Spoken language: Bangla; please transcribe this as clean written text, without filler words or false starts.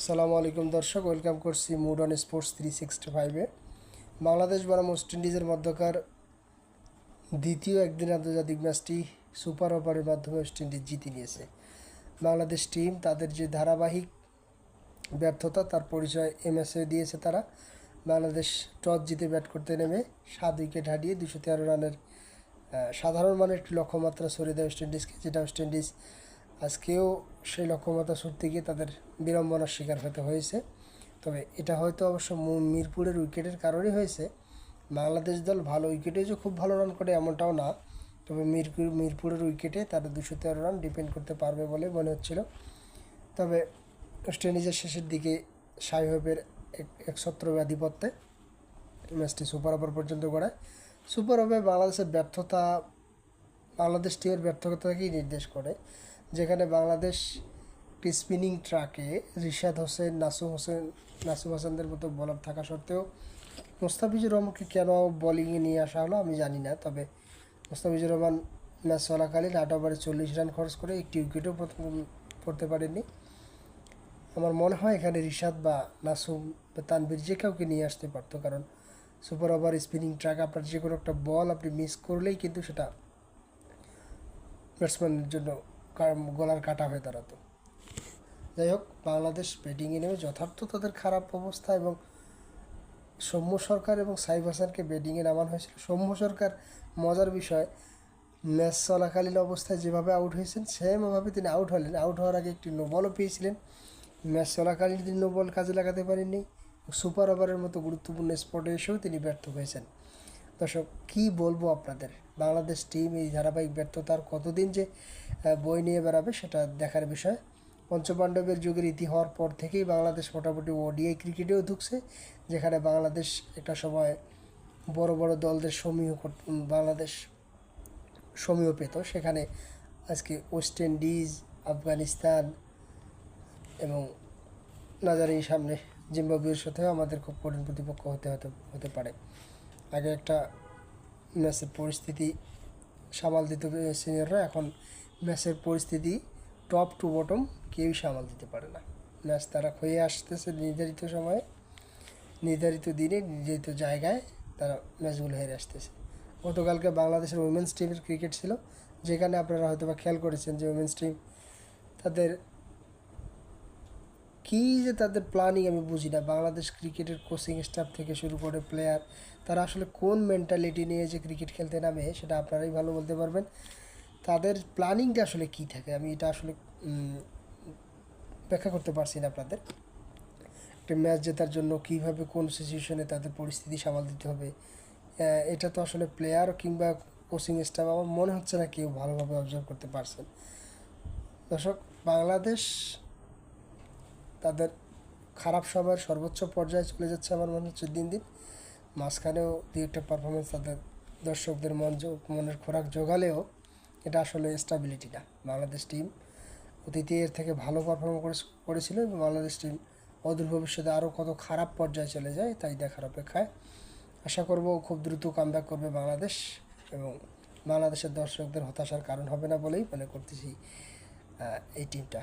আসসালামু আলাইকুম দর্শক, ওয়েলকাম করছি মুড অন স্পোর্টস 365-এ। বাংলাদেশ বনাম ওয়েস্ট ইন্ডিজের মধ্যকার দ্বিতীয় একদিন আন্তর্জাতিক ম্যাচটি সুপার ওভারের মাধ্যমে ওয়েস্ট ইন্ডিজ জিতে নিয়েছে। বাংলাদেশ টিম তাদের যে ধারাবাহিক ব্যর্থতা তার পরিচয় এ ম্যাচে দিয়েছে তারা। বাংলাদেশ টস জিতে ব্যাট করতে নেমে 7 উইকেট হারিয়ে 213 রানের সাধারণ মানের একটি লক্ষ্যমাত্রা ছড়িয়ে দেয় ওয়েস্ট ইন্ডিজকে, যেটা ওয়েস্ট ইন্ডিজ আজকেও সেই লক্ষ্যমাত্রা ছুটতে গিয়ে তাদের বিড়ম্বনার শিকার হতে হয়েছে। তবে এটা হয়তো অবশ্য মিরপুরের উইকেটের কারণেই হয়েছে। বাংলাদেশ দল ভালো উইকেটে যে খুব ভালো রান করে এমনটাও না, তবে মিরপুরের উইকেটে তারা 213 রান ডিপেন্ড করতে পারবে বলে মনে হচ্ছিল। তবে ওয়েস্ট ইন্ডিজের শেষের দিকে সাইহবের একছত্র আধিপত্যে ম্যাচটি সুপার ওভার পর্যন্ত গড়ায়। সুপার ওভারে বাংলাদেশ টিমের ব্যর্থতাকেই নির্দেশ করে, যেখানে বাংলাদেশ স্পিনিং ট্রাকে রিশাদ হোসেন, নাসুম হাসানদের মতো বোলার থাকা সত্ত্বেও মোস্তাফিজুর রহমানকে কেন বোলিংয়ে নিয়ে আসা হলো আমি জানি না। তবে মোস্তাফিজুর রহমান ম্যাচ চলাকালীন 8 ওভারে 40 রান খরচ করে একটি উইকেটও পড়তে পারেননি। আমার মনে হয় এখানে রিশাদ বা নাসুম বা তানভীর যে কাউকে নিয়ে আসতে পারতো, কারণ সুপার ওভার স্পিনিং ট্র্যাক আপনার যে কোনো একটা বল আপনি মিস করলেই কিন্তু সেটা ব্যাটসম্যানের জন্য গলার কাটা হয়ে দাঁড়াতো। যাই হোক, বাংলাদেশ ব্যাটিংয়ে নেমে যথার্থ তাদের খারাপ অবস্থা, এবং সৌম্য সরকার এবং সাইফ হাসানকে ব্যাটিংয়ে নামানো হয়েছিল। সৌম্য সরকার, মজার বিষয়, ম্যাচ চলাকালীন অবস্থায় যেভাবে আউট হয়েছেন সেমভাবে তিনি আউট হলেন। আউট হওয়ার আগে একটি নো বলও পেয়েছিলেন। ম্যাচ চলাকালীন তিনি নো বল কাজে লাগাতে পারেননি। সুপার ওভারের মতো গুরুত্বপূর্ণ স্পটে এসেও তিনি ব্যর্থ হয়েছেন। দর্শক, কী বলবো আপনাদের, বাংলাদেশ টিম এই ধারাবাহিক ব্যর্থতার কতদিন যে বই নিয়ে বেড়াবে সেটা দেখার বিষয়। পঞ্চপাণ্ডবের যুগের ইতি হওয়ার পর থেকেই বাংলাদেশ মোটামুটি ওডিআই ক্রিকেটেও ঢুকছে, যেখানে বাংলাদেশ একটা সময় বড় বড় দলদের বাংলাদেশ সমীহ পেত। সেখানে আজকে ওয়েস্ট ইন্ডিজ, আফগানিস্তান এবং না জানি সামনে জিম্বাবুয়ের সাথেও আমাদের খুব কঠিন প্রতিপক্ষ হতে পারে। আগে একটা ম্যাচের পরিস্থিতি সামাল দিতে সিনিয়ররা, এখন ম্যাচের পরিস্থিতি টপ টু বটম কেউই সামাল দিতে পারে না। ম্যাচ তারা হয়ে আসতেছে নির্ধারিত সময়ে, নির্ধারিত দিনে, নির্ধারিত জায়গায় তারা ম্যাচগুলো হেরে আসতেছে। গতকালকে বাংলাদেশের উইমেন্স টিমের ক্রিকেট ছিল, যেখানে আপনারা হয়তো বা খেয়াল করেছেন যে উইমেন্স টিম তাদের কী যে তাদের প্ল্যানিং আমি বুঝি না। বাংলাদেশ ক্রিকেটের কোচিং স্টাফ থেকে শুরু করে প্লেয়ার, তারা আসলে কোন মেন্টালিটি নিয়ে যে ক্রিকেট খেলতে নামে সেটা আপনারাই ভালো বলতে পারবেন। তাদের প্ল্যানিংটা আসলে কী থাকে আমি এটা আসলে ব্যাখ্যা করতে পারছি না আপনাদের। একটা ম্যাচ জেতার জন্য কীভাবে কোন সিচুয়েশনে তাদের পরিস্থিতি সামাল দিতে হবে, এটা তো আসলে প্লেয়ার কিংবা কোচিং স্টাফ আমার মনে হচ্ছে না কেউ ভালোভাবে অবজার্ভ করতে পারছেন। দর্শক, বাংলাদেশ তাদের খারাপ সময়ের সর্বোচ্চ পর্যায়ে চলে যাচ্ছে আমার মনে হচ্ছে দিন দিন। মাঝখানেও দু একটা পারফরমেন্স তাদের দর্শকদের মনের খোরাক জোগালেও এটা আসলে স্টেবিলিটি না। বাংলাদেশ টিম অতীতে এর থেকে ভালো পারফর্ম করেছিল, এবং বাংলাদেশ টিম অদূর ভবিষ্যতে আরও কত খারাপ পর্যায়ে চলে যায় তাই দেখার অপেক্ষায়। আশা করব খুব দ্রুত কামব্যাক করবে বাংলাদেশ, এবং বাংলাদেশের দর্শকদের হতাশার কারণ হবে না বলেই মনে করতেছি এই টিমটা।